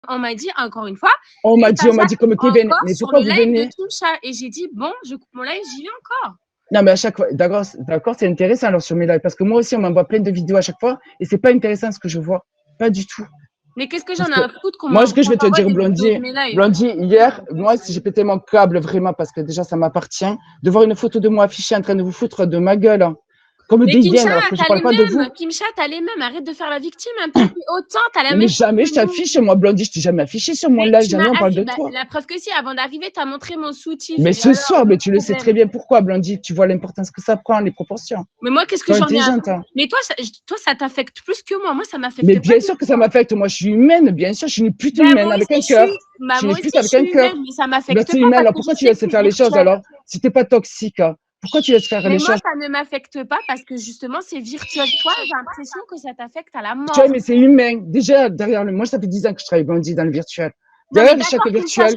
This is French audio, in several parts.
On m'a dit encore une fois. On m'a dit comme Kevin, mais pourquoi vous venez? Et j'ai dit, bon, je coupe mon live, j'y vais encore. Non, mais à chaque fois, d'accord, c'est intéressant alors sur mes lives, parce que moi aussi, on m'envoie plein de vidéos à chaque fois, et c'est pas intéressant ce que je vois. Pas du tout. Mais qu'est-ce que j'en ai à foutre? Moi, ce que je vais te dire, Blondie, hier, moi, si j'ai pété mon câble vraiment, parce que déjà, ça m'appartient, de voir une photo de moi affichée en train de vous foutre de ma gueule, hein. Comme des hyènes, alors que je parle pas de vous. Kimcha, t'as les mêmes, arrête de faire la victime un peu. Autant, t'as la même. Mais jamais je t'affiche, moi, Blondie, je t'ai jamais affiché sur mon live, jamais on parle de toi. La preuve que si, avant d'arriver, t'as montré mon soutif. Mais ce soir, mais tu le sais très bien pourquoi, Blondie, tu vois l'importance que ça prend, les proportions. Mais moi, qu'est-ce que j'en ai à... Mais toi, ça t'affecte plus que moi. Moi, ça m'affecte pas. Mais bien sûr que ça m'affecte. Moi, je suis humaine, bien sûr, je suis une pute humaine avec un cœur. Je suis une pute avec un cœur. Mais ça m'affecte pas. Alors pourquoi tu laisses faire les choses alors? Si t'es pas toxique, pourquoi tu laisses faire les choses? Mais moi, ça ne m'affecte pas parce que justement, c'est virtuel. Toi, j'ai l'impression que ça t'affecte à la mort. Tu vois, mais c'est humain. Déjà, derrière moi, ça fait 10 ans que je travaille Blondie dans le virtuel. Derrière chaque virtuel,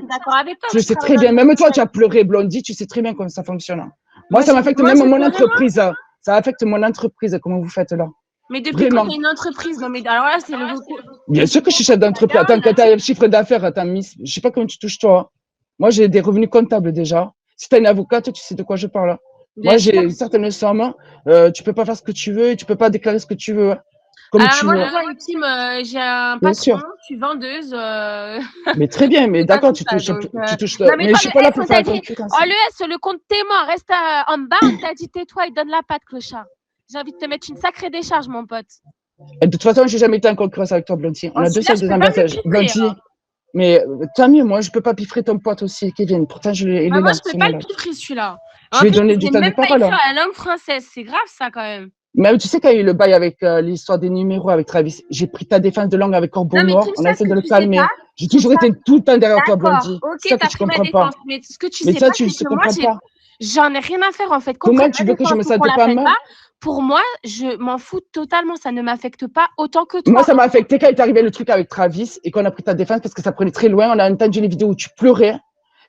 je sais très bien. Même toi, tu as pleuré, Blondie, tu sais très bien comment ça fonctionne. Moi, ça m'affecte même mon entreprise. Ça affecte mon entreprise, comment vous faites là. Mais depuis quand tu as une entreprise, non mais alors là, c'est le... Bien sûr que je suis chef d'entreprise. Attends, quand tu as un chiffre d'affaires, attends, Miss, je sais pas comment tu touches toi. Moi, j'ai des revenus comptables déjà. Si tu es une avocate, tu sais de quoi je parle. Moi, j'ai certaines sommes. Tu peux pas faire ce que tu veux, tu peux pas déclarer ce que tu veux. Comme tu veux. Moi, ultime, j'ai un patron, je suis vendeuse. Mais très bien, mais d'accord, tu touches. Mais je suis pas là pour faire la concurrence. Oh, le compte témoin, reste en bas, on t'a dit tais-toi, il donne la patte, clochard. J'ai envie de te mettre une sacrée décharge, mon pote. Et de toute façon, j'ai jamais été en concurrence avec toi, Blondie. On a deux seuls avantages. Blondie. Mais tant mieux, moi, je peux pas piffrer ton pote aussi, Kevin. Pourtant, je l'ai. Moi, je peux pas le piffrer, celui-là. Je lui ai donné du temps de parole. La langue française, c'est grave, ça, quand même. Même, tu sais, qu'il y a eu le bail avec l'histoire des numéros avec Travis, j'ai pris ta défense de langue avec Corbeau Noir. On a essayé de le calmer. J'ai toujours été tout le temps derrière toi, Blondie. C'est ça que tu comprends pas. Mais ce que tu sais pas, c'est que moi, j'en ai rien à faire, en fait. Comment tu veux que je me sente pas mal? Pour moi, je m'en fous totalement. Ça ne m'affecte pas autant que toi. Moi, ça m'a affecté quand est arrivé le truc avec Travis et qu'on a pris ta défense parce que ça prenait très loin. On a entendu les vidéos où tu pleurais.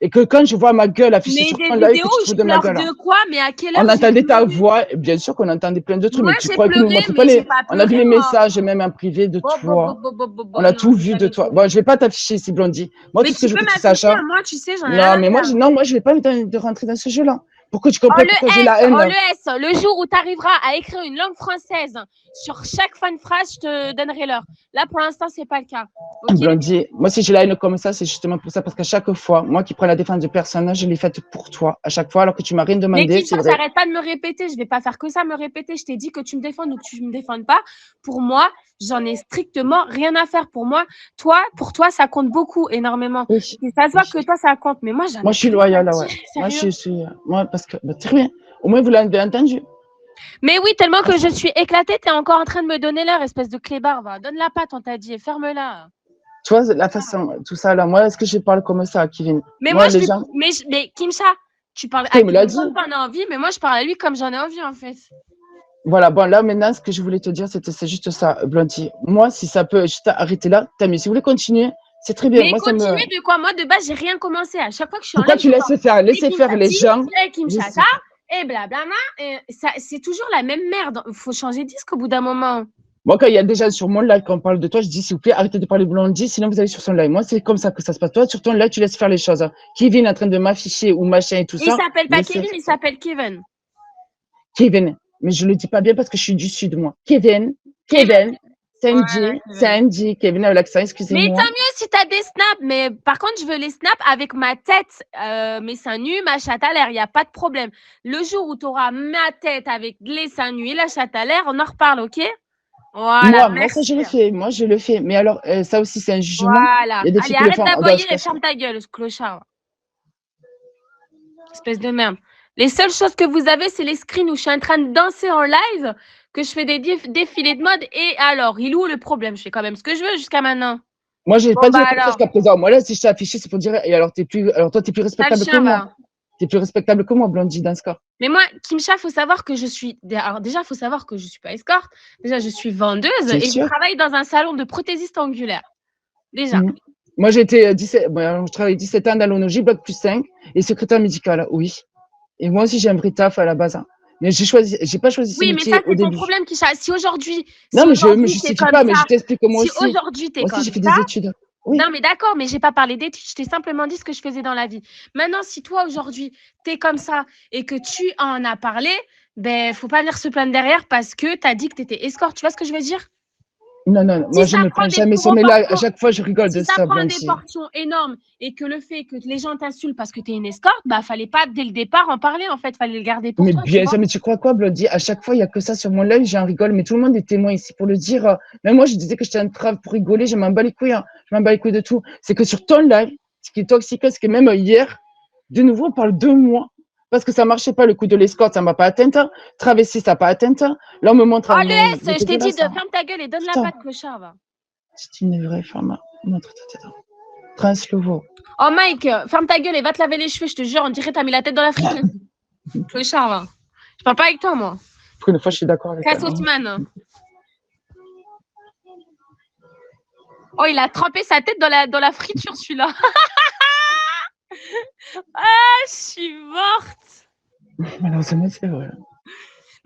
Et que quand je vois ma gueule affichée sur ton live, que tu te fous de ma gueule. De quoi? Mais à quelle heure? On entendait ta voix, bien sûr qu'on entendait plein de trucs, mais tu crois que nous montres pas les. On a vu les messages, même en privé de toi. On a tout vu de toi. Bon, je vais pas t'afficher ici, Blondie. Moi, tout ce que je veux que tu saches. Moi, tu sais, j'en ai rien. Non, mais moi, je vais pas de rentrer dans ce jeu-là. Pourquoi tu comprends pourquoi j'ai la haine? Le jour où tu arriveras à écrire une langue française sur chaque fin de phrase, je te donnerai l'heure. Là, pour l'instant, c'est pas le cas. Okay? Blondie, moi, si j'ai la haine comme ça, c'est justement pour ça, parce qu'à chaque fois, moi qui prends la défense de personne, je l'ai faite pour toi, à chaque fois, alors que tu m'as rien demandé. Mais ça n'arrête pas de me répéter. Je vais pas faire que ça, me répéter. Je t'ai dit que tu me défends ou que tu me défendes pas. Pour moi, j'en ai strictement rien à faire. Pour moi, pour toi, ça compte beaucoup, énormément. Oui. Et ça se voit que toi, ça compte. Mais moi, je suis loyale, là, ouais. Moi, parce que, très bien. Au moins, vous l'avez entendu. Mais oui, tellement que je suis éclatée, tu es encore en train de me donner l'heure, espèce de clébard. Va. Donne la patte, on t'a dit, ferme-la. Tu vois, la façon, tout ça, là, moi, est-ce que je parle comme ça à Kevin? Mais moi, mais Kimcha, tu parles à lui comme t'en as envie, mais moi, je parle à lui comme j'en ai envie, en fait. Voilà, bon, là, maintenant, ce que je voulais te dire, c'est juste ça, Blondie. Moi, si ça peut juste arrêter là, t'as mieux. Si vous voulez continuer, c'est très bien. Mais moi, continuer de quoi? Moi, de base, j'ai rien commencé. À chaque fois que je suis en live, tu laisses faire, laissez faire les gens. Kimcha, ça. Et blablabla, c'est toujours la même merde. Il faut changer de disque au bout d'un moment. Moi, quand il y a déjà sur mon live qu'on parle de toi, je dis s'il vous plaît, arrêtez de parler Blondie, sinon vous allez sur son live. Moi, c'est comme ça que ça se passe. Toi, sur ton live, tu laisses faire les choses. Kevin est en train de m'afficher ou machin et tout ça. Il s'appelle pas Kevin, il s'appelle Kevin. Kevin. Mais je le dis pas bien parce que je suis du sud, moi. Kevin. Sandy, Kevin avec l'accent, excusez-moi. Mais tant mieux si tu as des snaps, mais par contre, je veux les snaps avec ma tête, mes seins nus, ma chatte à l'air, il n'y a pas de problème. Le jour où tu auras ma tête avec les seins nus et la chatte à l'air, on en reparle, ok? Voilà, moi, ça, je le fais. Moi, je le fais. Mais alors, ça aussi, c'est un jugement. Voilà. Allez, arrête d'aboyer et ferme ta gueule, ce clochard. Espèce de merde. Les seules choses que vous avez, c'est les screens où je suis en train de danser en live, que je fais des défilés de mode. Et alors, il est où le problème? Je fais quand même ce que je veux jusqu'à maintenant. Moi, je n'ai pas dit jusqu'à présent. Moi, là, si je t'ai affiché, c'est pour dire. Et alors, toi, tu es plus respectable que moi. Tu es plus respectable que moi, Blondie, dans ce cas. Mais moi, Kimcha, il faut savoir que je suis. Alors, déjà, il faut savoir que je ne suis pas escorte. Déjà, je suis vendeuse et je travaille dans un salon de prothésiste angulaire. Déjà. Moi, j'ai été je travaille 17 ans dans l'ONOJ, bloc plus 5 et secrétaire médicale, oui. Et moi aussi, j'ai un vrai taf à la base. Mais j'ai pas choisi ce métier au début. Oui, mais ça, c'est ton problème, Kisha. Si aujourd'hui. Non, mais je me justifie pas, mais je t'explique moi aussi. Si aujourd'hui, t'es comme ça. Moi aussi, j'ai fait des études. Oui. Non, mais d'accord, mais j'ai pas parlé d'éthique. Je t'ai simplement dit ce que je faisais dans la vie. Maintenant, si toi, aujourd'hui, t'es comme ça et que tu en as parlé, ben, faut pas venir se plaindre derrière parce que t'as dit que t'étais escorte. Tu vois ce que je veux dire? Non, moi, je me plains jamais sur mes lives. À chaque fois, je rigole de Si ça ça, prend des Blondie. portions énormes et que le fait que les gens t'insultent parce que t'es une escorte, bah, fallait pas, dès le départ, en parler, en fait. Fallait le garder pour Mais toi, bien sûr, mais tu crois quoi, Blondie? À chaque fois, il n'y a que ça sur mon live, j'en rigole, mais tout le monde est témoin ici pour le dire. Même moi, je disais que j'étais un trave pour rigoler, je m'en bats les couilles, hein. Je m'en bats les couilles de tout. C'est que sur ton live, ce qui est toxique, c'est que même hier, de nouveau, on parle de moi. Parce que ça marchait pas, le coup de l'escorte, ça m'a pas atteinte. Travesti, ça n'a pas atteinte. Là, on me montre Oh, un. le S, je t'ai dit de ferme ta gueule et donne la patte, clochard, va. C'est une vraie femme. Montre ta tête. Translovo. Oh, Mike, ferme ta gueule et va te laver les cheveux, je te jure, on dirait que t'as mis la tête dans la friteuse. Clochard, va. Je parle pas avec toi, moi. Pour une fois, je suis d'accord avec toi. Casse Haussmann. Oh, il a trempé sa tête dans la friture, celui-là. Ah, je suis morte. Malheureusement, c'est vrai.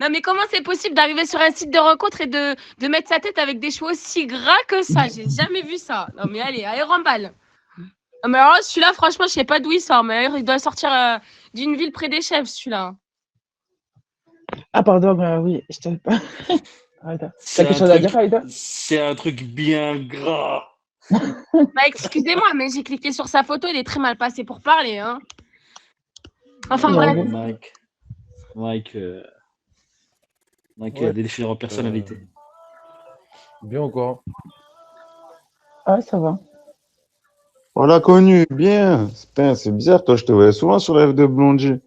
Non, mais comment c'est possible d'arriver sur un site de rencontre et de mettre sa tête avec des cheveux aussi gras que ça? J'ai jamais vu ça. Non, mais allez remballe. Non, mais alors celui-là, franchement, je sais pas d'où il sort, mais il doit sortir d'une ville près des chefs, celui-là. Ah, pardon, oui, je te pas. Quelque chose à dire, Aïda? C'est un truc bien gras. Bah, excusez-moi, mais j'ai cliqué sur sa photo, il est très mal passé pour parler. Hein. Enfin, bref. Mike, il a des différentes personnalités. Bien ou quoi? Ah, ça va. On l'a connu, bien. C'est bizarre, toi, je te voyais souvent sur la F de Blondie.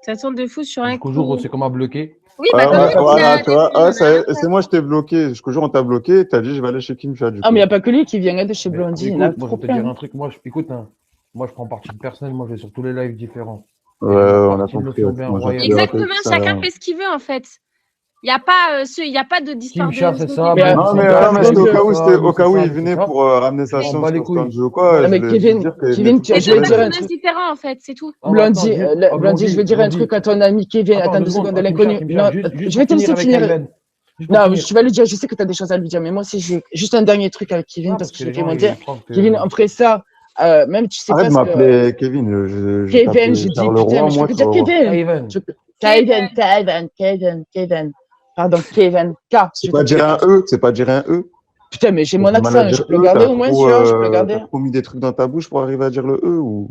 Ça tourne de fou sur un coup. Toujours, c'est comme à bloquer. Oui, bah, voilà, tu vois. C'est moi, je t'ai bloqué. Je te jure, on t'a bloqué. T'as dit, je vais aller chez Kimcha. Ah, mais il n'y a pas que lui qui vient de chez Blondie. Écoute, moi, je vais te dire un truc. Moi, écoute, hein, moi, je prends parti de personne. Moi, je vais sur tous les lives différents. Ouais, on a compris. Exactement, chacun fait ce qu'il veut, en fait. Il n'y a pas de distance. Kimcha, c'est ça. Non, mais c'était au cas où il venait pour ramener sa chance sur Stange ou quoi. Mais Kevin, je vais dire un truc différent, en fait, c'est tout. Blondie, je vais dire un truc à ton ami Kevin. Attends 2 secondes, l'inconnu. Non, je vais te laisser finir. Non, je vais le dire, je sais que tu as des choses à lui dire, mais moi aussi, j'ai juste un dernier truc avec Kevin, parce que j'ai demandé. Kevin, après ça, même tu sais pas. Arrête de m'appeler Kevin. Kevin, je dis putain, je peux dire Kevin. Pardon, Kevin. C'est pas dire un E, c'est pas dire un E. Putain, mais j'ai mon accent, je peux le garder au moins, je peux le garder. T'as mis des trucs dans ta bouche pour arriver à dire le E ou?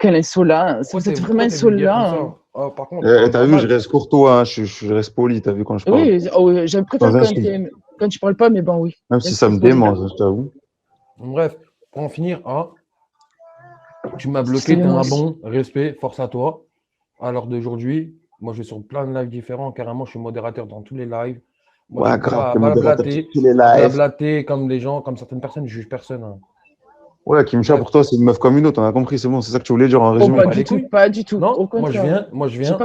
Quel insolent, vous êtes vraiment insolent. Par contre, t'as vu, je reste courtois, je reste poli, t'as vu quand je parle. Oui, je préfère quand tu parles pas, mais bon, oui. Même si ça me démange, je t'avoue. Bref, pour en finir, tu m'as bloqué, t'es un bon, respect, force à toi. À l'heure d'aujourd'hui, moi je vais sur plein de lives différents, carrément, je suis modérateur dans tous les lives. Moi, ouais, grave, t'es modérateur sur tous les lives. Blatter comme les gens, comme certaines personnes, je juge personne. Hein. Ouais, Kimcha, pour toi, c'est une meuf comme une autre, on a compris, c'est bon, c'est ça que tu voulais dire en résumé. Pas du tout. Non, moi je viens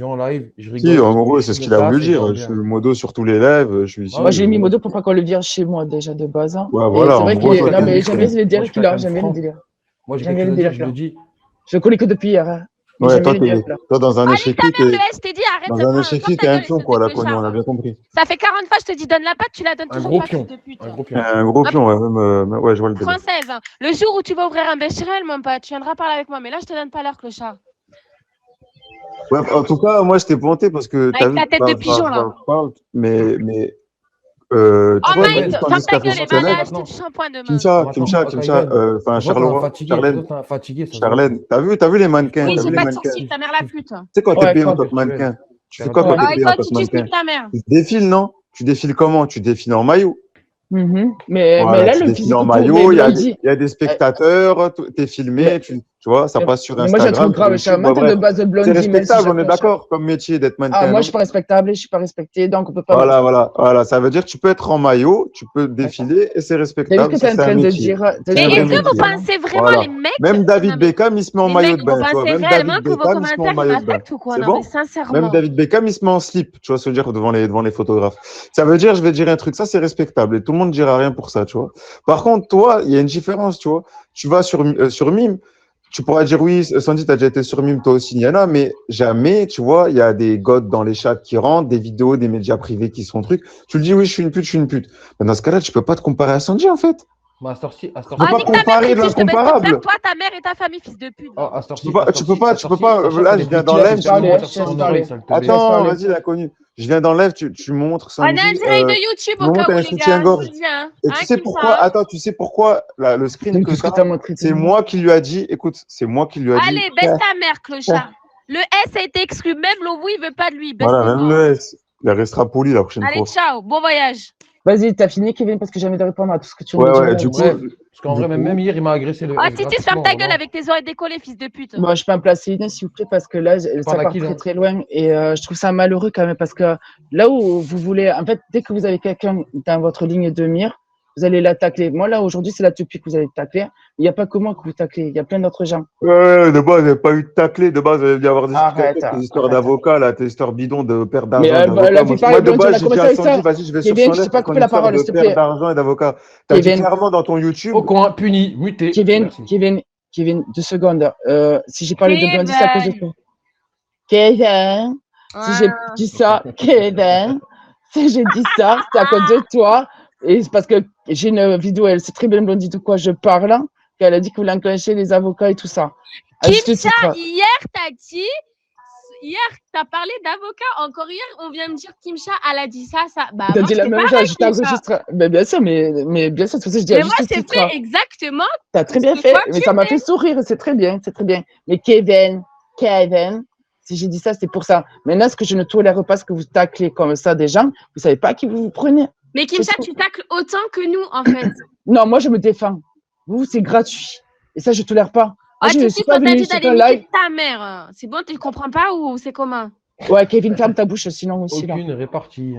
en live, je rigole. Si, en gros, c'est ce qu'il a voulu dire. Je suis modo sur tous les lives, je suis ici. Moi, j'ai mis modo pour pas qu'on le vire chez moi déjà de base. Ouais, voilà. C'est vrai que non, mais j'aime bien le dire qu'il a, j'aime bien le délire. Moi, j'ai quelque chose à dire, je le dis. Je connais que depuis hier. Ouais, toi, dans un échiquier, t'es un pion, quoi, la conne, on a bien compris. Ça fait 40 fois, je te dis, donne la patte, tu la donnes toujours pas, fils de pute. Un gros pion, ouais, je vois le délire. Française, le jour où tu vas ouvrir un Becherel, mon pote, tu viendras parler avec moi, mais là, je te donne pas l'heure, clochard. Ouais, en tout cas, moi, je t'ai pointé parce que t'as vu. Avec ta tête de pigeon, là. Mais. Oh, Mike, ferme ta gueule et va aller acheter du shampoing demain. Kimcha, enfin, Charlène, t'as vu les mannequins? Oui, j'ai pas de sourcils, ta mère la pute. Tu sais, quand t'es payé en tant que mannequin, tu fais quoi quand t'es payé en tant que mannequin? Tu défiles, non? Tu défiles comment? Tu défiles en maillot. Mais là, le physique en maillot, il y a des spectateurs, t'es filmé, tu vois, ça passe sur Instagram. Moi, j'ai trouvé grave, je suis un matin de base de Blondie. C'est respectable, on est d'accord, comme métier d'être mannequin. Ah, moi, je suis pas respectable, je suis pas respecté, donc on peut pas. Voilà, ça veut dire que tu peux être en maillot, tu peux défiler et c'est respectable. C'est ce que tu es en train de dire. Mais est-ce que vous pensez vraiment les mecs? Même David Beckham, il se met en maillot de bain. Vous pensez réellement que vos commentaires m'affectent ou quoi? Non, mais sincèrement. Même David Beckham, il se met en slip, tu vois, se dire devant les photographes. Ça veut dire, je vais dire un truc, ça c'est respectable et tout le monde ne dira rien pour ça, tu vois. Par contre, toi, il y a une différence, tu vois. Tu vas sur Mime. Tu pourras dire oui, Sandy, tu as déjà été sur Mime, toi aussi, Niana, mais jamais, tu vois, il y a des godes dans les chats qui rentrent, des vidéos, des médias privés qui sont trucs. Tu le dis oui, je suis une pute. Mais dans ce cas-là, tu peux pas te comparer à Sandy, en fait. Mais à sortie, peux pas comparer l'incomparable. Toi, ta mère et ta famille, fils de pute. Tu peux pas. Là, je viens dans l'Ève. Attends, vas-y, l'inconnu. Je viens dans l'Ève, tu montres. On a un direct de YouTube au cas où, les gars. Et tu sais pourquoi? Attends, tu sais pourquoi le screen que c'est moi qui lui a dit. Écoute, c'est moi qui lui a dit. Allez, baisse ta mère, clochard. Le S a été exclu. Même Lobo, il veut pas de lui. Voilà, même le S. Il restera poli la prochaine fois. Allez, ciao. Bon voyage. Vas-y, t'as fini, Kevin, parce que j'ai envie de répondre à tout ce que tu veux dire. Ouais, du coup. Parce qu'en vrai, même hier, il m'a agressé le. Ah, Titi, ferme ta gueule avec tes oreilles décollées, fils de pute. Moi, je peux en placer une, s'il vous plaît, parce que là, ça part très très loin. Et je trouve ça malheureux quand même, parce que là où vous voulez, en fait, dès que vous avez quelqu'un dans votre ligne de mire, vous allez la tacler. Moi, là, aujourd'hui, c'est la toupie que vous allez tacler. Il n'y a pas que moi que vous taclez. Il y a plein d'autres gens. Ouais, de base, il n'y a pas eu de tacler. De base, il y avoir des histoires d'avocats, là, des histoires bidons de perte d'argent. Moi, de base, j'ai dit à Sandy, vas-y, je vais sur son pas couper la parole, s'il te plaît. Perte d'argent et d'avocats. T'as dit clairement dans ton YouTube. Au coin, puni, muté. Kevin, 2 secondes. Si j'ai parlé de Blondie, c'est à cause de toi. Kevin, si j'ai dit ça, Kevin, si j'ai dit ça, c'est à cause de toi. Et c'est parce que j'ai une vidéo, elle sait très bien Blondie de quoi je parle, qu'elle a dit que vous l'enclenchez les avocats et tout ça. Kimcha, hier, t'as parlé d'avocat. Encore hier, on vient me dire Kimcha, elle a dit ça. Bah, t'as dit la même chose, je t'enregistre. Mais bien sûr, mais bien sûr, c'est pour ça que je dis. Mais moi, c'est fait exactement. T'as très bien fait, mais ça m'a fait sourire, c'est très bien, c'est très bien. Mais Kevin, si j'ai dit ça, c'est pour ça. Maintenant, ce que je ne tolère pas, c'est que vous taclez comme ça des gens, vous savez pas qui vous prenez. Mais Kimcha, tu tacles autant que nous, en fait. Non, moi, je me défends. Vous, c'est gratuit. Et ça, je ne tolère pas. Ah, tu sais pas venu sur ton live. Ta mère. C'est bon, tu ne comprends pas ou c'est comment? Ouais, Kevin, ferme ta bouche, sinon aussi. Aucune répartie.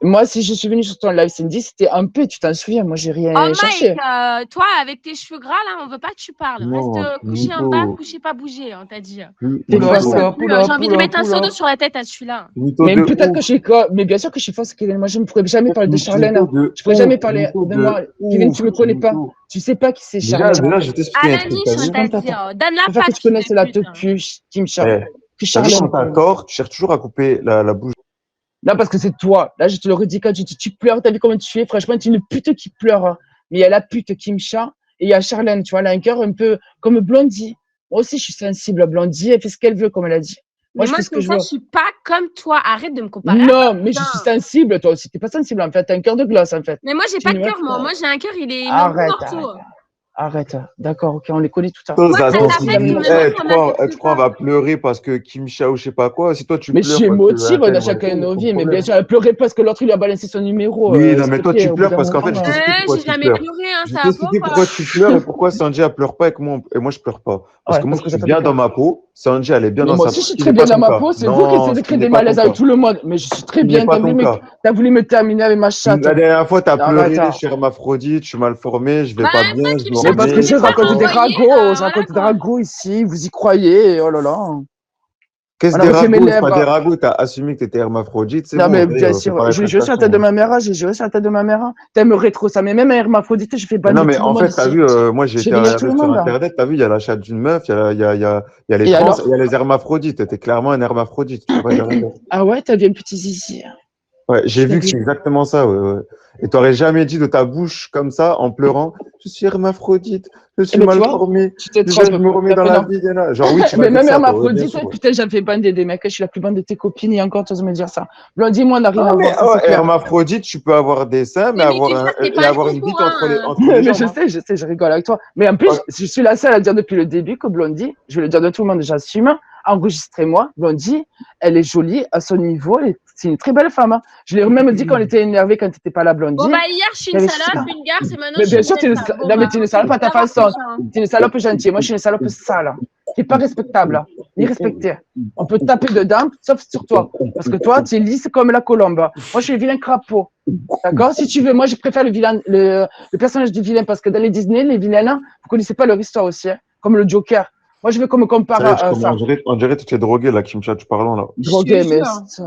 Moi, si je suis venue sur ton live, Cindy, c'était un peu, tu t'en souviens, moi, j'ai rien cherché. Mike, toi, avec tes cheveux gras, là, on ne veut pas que tu parles. Reste couché en bas, couché pas bouger, on t'a dit. J'ai envie de mettre un seau d'eau sur la tête à celui-là. Mais peut-être que je suis mais bien sûr que je suis fausse, Kevin. Moi, je ne pourrais jamais parler de Charlène. Je ne pourrais jamais parler de moi. Kevin, tu ne me connais pas. Tu ne sais pas qui c'est Charlène. Déjà, je t'explique un truc. Donne-la pas. Que tu connaisses la teuf Kim Charlène. Quand t'as tort, tu cherches toujours à couper la bouche. Non, parce que c'est toi. Là, je te le redis, quand tu pleures, t'as vu comment tu es. Franchement, tu es une pute qui pleure. Mais il y a la pute Kimcha et il y a Charlène, tu vois, elle a un cœur un peu comme Blondie. Moi aussi, je suis sensible à Blondie. Elle fait ce qu'elle veut, comme elle a dit. Moi, je fais ce que je veux. Je suis pas comme toi. Arrête de me comparer. Non, mais je suis sensible. Toi aussi, t'es pas sensible, en fait. T'as un cœur de glace, en fait. Mais moi, j'ai pas de cœur, moi. Moi, j'ai un cœur, il est morceau. Arrête, d'accord, ok, on les connaît tout à l'heure. Tu crois on va pleurer parce que Kimcha ou je sais pas quoi? Si toi tu pleures. Mais je suis émotive, on a chacun nos vies, mais bien sûr, elle pleurait parce que l'autre il a balancé son numéro. Oui, non, mais toi tu pleures parce qu'en fait, je t'explique pourquoi tu pleures. J'ai jamais pleuré, hein, ça va pas. Pourquoi tu pleures et pourquoi Sandy elle pleure pas et moi je pleure pas. Parce que moi je suis bien dans ma peau, Sandy elle est bien dans sa peau. Moi aussi je suis très bien dans ma peau, c'est vous qui essayez de créer des malaises avec tout le monde, mais je suis très bien. T'as voulu me terminer avec ma chatte. La dernière fois t'as pleuré, cher hermaphrodite, je suis mal formé, je vais pas bien, je dois des ragots, je raconte des ragots ici, vous y croyez, oh là là. Qu'est-ce que des ragots? C'est pas des ragots, t'as assumé que t'étais hermaphrodite, non, mais bien sûr, j'ai juré sur la tête de ma mère, T'aimerais trop ça, mais même un hermaphrodite, je fais pas. Non, mais en fait, t'as vu, moi j'ai été sur Internet, t'as vu, il y a la chatte d'une meuf, il y a les trans, il y a les hermaphrodites, t'étais clairement un hermaphrodite. Ah ouais, t'as vu un petit zizi. Ouais, j'ai vu que c'est exactement ça, ouais. Et t'aurais jamais dit de ta bouche comme ça, en pleurant, je suis hermaphrodite, je suis mal formé, je me remets dans la vie, Diana. Genre, oui, tu mais même hermaphrodite, putain, j'en fais bander des mecs, je suis la plus bande de tes copines, et encore, tu oses me dire ça. Blondie, moi, on n'a rien à voir. Hermaphrodite, tu peux avoir des seins, mais avoir une bite entre les jambes. Je sais, je rigole avec toi. Mais en plus, je suis la seule à dire depuis le début que Blondie, je vais le dire de tout le monde, j'assume, enregistrez-moi, Blondie, elle est jolie à son niveau, c'est une très belle femme. Hein. Je l'ai même dit qu'on était énervé quand tu n'étais pas là, Blondie. Bon, bah, hier, je suis une salope, une garce, et maintenant, mais bien sûr, tu es une salope à ta façon. Tu es une salope gentille. Moi, je suis une salope sale. Tu n'es pas respectable, ni respectée. On peut te taper dedans, sauf sur toi. Parce que toi, tu es lisse comme la colombe. Moi, je suis le vilain crapaud. D'accord? Si tu veux, moi, je préfère le personnage du vilain, parce que dans les Disney, les vilains, vous ne connaissez pas leur histoire aussi, hein, comme le Joker. Moi, je veux qu'on me compare à ça. On dirait que tu es drogué, là, Kimcha, tu parles là. Drogué, mais ça.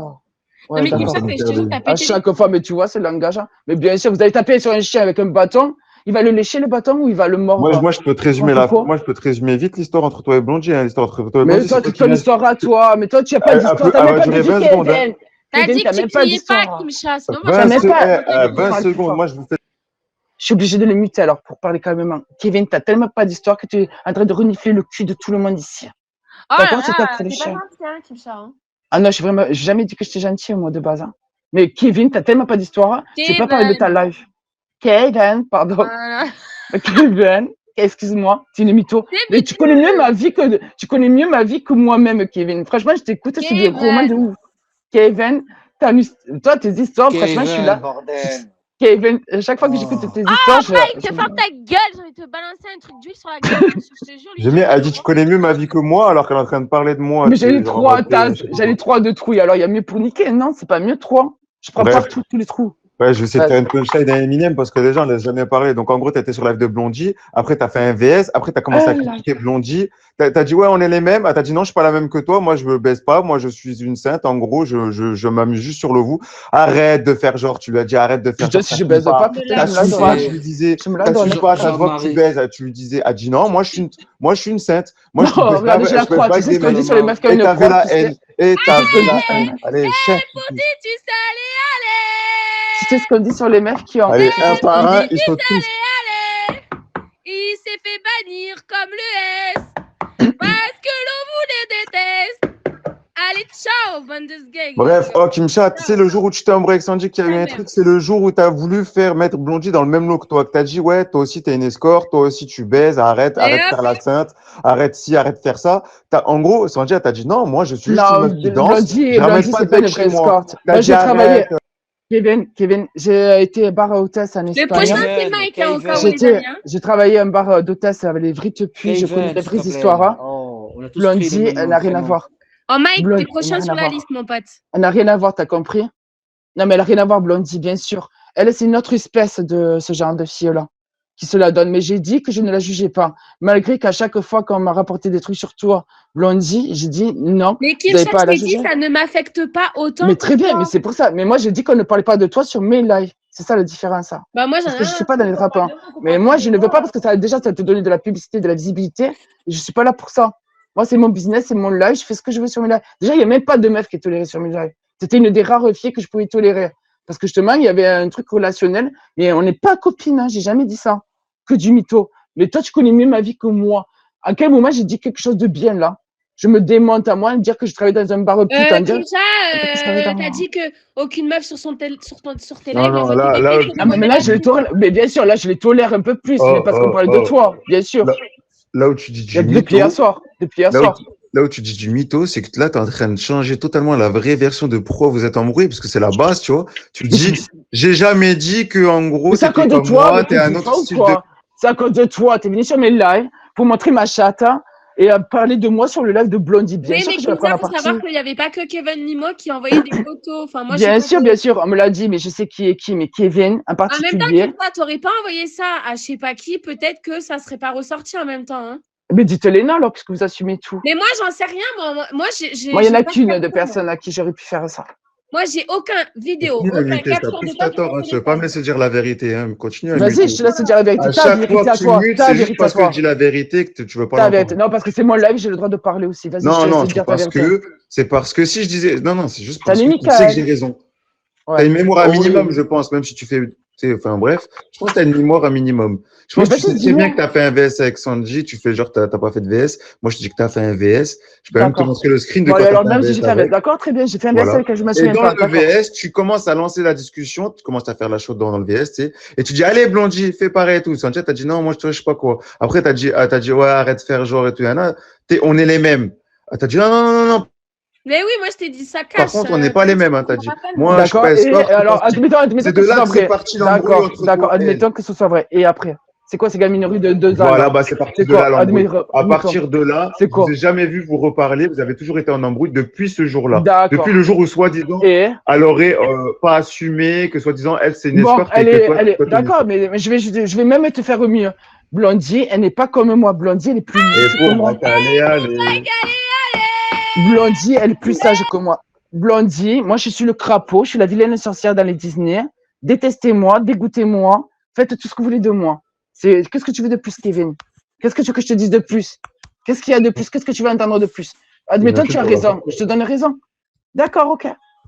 Ouais, mais Kimcha, je te dis, t'as pété. À chaque fois, mais tu vois, c'est le langage. Hein. Mais bien sûr, vous allez taper sur un chien avec un bâton. Il va le lécher, le bâton, ou il va le mordre? Moi, je peux te résumer vite l'histoire entre toi et Blondie. Hein, l'histoire entre toi et Blondie. Mais toi, tu fais l'histoire à toi. Mais toi, tu n'as pas d'histoire. T'as même pas de vie. T'as dit que tu criais pas, Kimcha. Sinon, moi, 20 secondes. Moi, je vous fais. Je suis obligée de le muter alors pour parler calmement. Kevin, t'as tellement pas d'histoire que tu es en train de renifler le cul de tout le monde ici. Oh D'accord, là c'est là, pas le t'es pas chien. gentil, hein, Kimcha. Hein. Ah non, j'ai jamais dit que j'étais gentille, moi, de base. Hein. Mais Kevin, t'as tellement pas d'histoire. Je vais pas parler de ta live. Kevin, pardon. Voilà. Kevin, excuse-moi, tu es une mytho. Mais tu connais mieux ma vie que moi-même, Kevin. Franchement, je t'écoute, c'est des romans de ouf. Kevin, toi, tes histoires, franchement, je suis là. Bordel. Kevin, chaque fois que j'écoute tes histoires, Mike, te ferme ta gueule, j'ai envie de te balancer un truc d'huile sur la gueule. Je te jure. J'ai elle dit tu connais mieux ma vie que moi alors qu'elle est en train de parler de moi. Mais j'allais 3 de trouille, alors il y a mieux pour niquer, non? C'est pas mieux 3. Je prends partout, tous les trous. Ouais, je vais essayer de faire une punchline d'un Eminem parce que déjà, on laisse jamais parler. Donc, en gros, tu étais sur live de Blondie. Après, tu as fait un VS. Après, tu as commencé à critiquer Blondie. Tu as dit, ouais, on est les mêmes. Tu as dit, non, je suis pas la même que toi. Moi, je me baisse pas. Moi, je suis une sainte. En gros, je m'amuse juste sur le vous. Arrête de faire genre. Tu lui as dit, arrête de faire genre. Si je baise pas, putain, tu lui disais, tu pas, ça se voit que tu baises. Tu lui disais, elle dit, non, moi, je suis une sainte. Moi, je baise pas. Je la crois. Tu sais ce qu'on dit sur les meufs qui ont une croix. Et t'avais la haine. Allez, chef. Tu sais ce qu'on dit sur les meufs qui ont. Allez, un par un, ils sont tous. Allez. Il s'est fait bannir comme le S. Parce que l'on vous les déteste. Allez, ciao, Bundes Gang. Bref, oh, Kimcha, tu sais, le jour où tu t'es embrouillé avec Sandy, qu'il y a eu un truc, c'est le jour où tu as voulu mettre Blondie dans le même lot que toi. Que tu as dit, ouais, toi aussi, tu es une escorte, toi aussi, tu baises, arrête de faire la sainte, arrête de faire ça. En gros, Sandy, elle t'a dit, non, moi, je suis juste une meuf qui danse. Blondie, c'est pas une vraie escorte. Moi, j'ai travaillé. Kevin, j'ai été bar hôtesse en Espagne. Le prochain, c'est Mike, là, au cas où. J'ai travaillé en bar d'hôtesse avec les vrais tepus, je connais les vraies histoires. Blondie, elle n'a rien à voir. Oh, Mike, t'es prochain sur la liste, mon pote. Elle n'a rien à voir, t'as compris? Non, mais elle n'a rien à voir, Blondie, bien sûr. Elle, c'est une autre espèce de ce genre de fille-là qui se la donne. Mais j'ai dit que je ne la jugeais pas. Malgré qu'à chaque fois qu'on m'a rapporté des trucs sur toi, Blondie, j'ai dit non. Mais Kim, je t'ai dit, ça ne m'affecte pas autant. Mais très bien, mais c'est pour ça. Mais moi, j'ai dit qu'on ne parlait pas de toi sur mes lives. C'est ça la différence. Ça. Bah moi, parce que je ne suis pas dans les rapports. Mais moi, je ne veux pas parce que ça te donne de la publicité, de la visibilité. Et je ne suis pas là pour ça. Moi, c'est mon business, c'est mon live. Je fais ce que je veux sur mes lives. Déjà, il n'y a même pas de meuf qui est tolérée sur mes lives. C'était une des rares filles que je pouvais tolérer. Parce que justement, il y avait un truc relationnel. Mais on n'est pas copines. Hein. J'ai jamais dit ça. Que du mytho. Mais toi, tu connais mieux ma vie que moi. À quel moment j'ai dit quelque chose de bien là? Je me démonte à moi, dire que je travaille dans un bar pute. Comme ça, t'as dit qu'aucune meuf sur tes lives. Non, là, je les tolère. Mais bien sûr, là, je les tolère un peu plus. Mais parce qu'on parle de toi, bien sûr. Là où tu dis du mytho. Depuis hier soir. Là où tu dis du mytho, c'est que là, tu es en train de changer totalement la vraie version de pourquoi vous êtes embrouillés, parce que c'est la base, tu vois. Tu dis, j'ai jamais dit que, en gros, c'est à cause de toi, t'es un autre style de... C'est à cause de toi, t'es venu sur mes lives pour montrer ma chatte et parler de moi sur le live de Blondie. Bien sûr que je vais prendre la partie. Il faut savoir qu'il n'y avait pas que Kevin ni moi qui envoyait des photos. Enfin, moi, bien sûr, on me l'a dit, mais je sais qui est qui, mais Kevin en particulier. En même temps, tu n'aurais pas envoyé ça à je sais pas qui, peut-être que ça ne serait pas ressorti en même temps. Hein. Mais dites-les non alors, puisque vous assumez tout. Mais moi, j'en sais rien. Moi, il n'y en a qu'une de personnes à qui j'aurais pu faire ça. Moi, j'ai aucun vidéo, aucun capture de toi. Tu ne veux pas me laisser dire la vérité. Hein. Continue à Vas-y, je te laisse dire la vérité. À chaque fois que tu mutes, c'est juste parce que je dis la vérité que tu ne veux pas l'entendre. Non, parce que c'est mon live, j'ai le droit de parler aussi. Vas-y, c'est parce que si je disais... Non, c'est juste parce que tu sais que j'ai raison. Tu as une mémoire à minimum, je pense, même si tu fais... Enfin bref, je pense que tu as une mémoire un minimum. Je pense que tu sais très bien que tu as fait un VS avec Sanji, tu fais genre tu n'as pas fait de VS. Moi, je te dis que tu as fait un VS. Je peux même te montrer le screen de quand tu as fait un VS. D'accord, très bien, j'ai fait un VS avec je me souviens pas. Et dans le VS, tu commences à lancer la discussion, tu commences à faire la chaude dans le VS, tu sais, et tu dis, allez, Blondie, fais pareil et tout. Sanji, tu as dit, non, moi, je sais pas quoi. Après, tu as dit, ouais, arrête de faire genre et tout. On est les mêmes. Tu as dit, non. Mais oui, moi je t'ai dit ça cache. Par contre, on n'est pas les mêmes, hein, t'as dit. Moi, je pèse pas. Alors, admettons que ce soit vrai. D'accord, admettons que ce soit vrai. Et après, c'est quoi ces gamineries de 2 ans? Voilà, c'est parti de là l'embrouille. À partir de là, je vous ai jamais vu vous reparler. Vous avez toujours été en embrouille depuis ce jour-là. Depuis le jour où, soi-disant, elle aurait pas assumé que, soi-disant, elle, c'est une escorte. D'accord, mais je vais même te faire mieux. Blondie, elle n'est pas comme moi. Blondie, elle est plus que moi. Blondie, elle est plus sage que moi. Blondie, moi, je suis le crapaud, je suis la vilaine sorcière dans les Disney. Détestez-moi, dégoûtez-moi, faites tout ce que vous voulez de moi. Qu'est-ce que tu veux de plus, Kevin? Qu'est-ce que tu veux que je te dise de plus? Qu'est-ce qu'il y a de plus? Qu'est-ce que tu veux entendre de plus? Admettons que tu as raison, je te donne raison. D'accord, ok.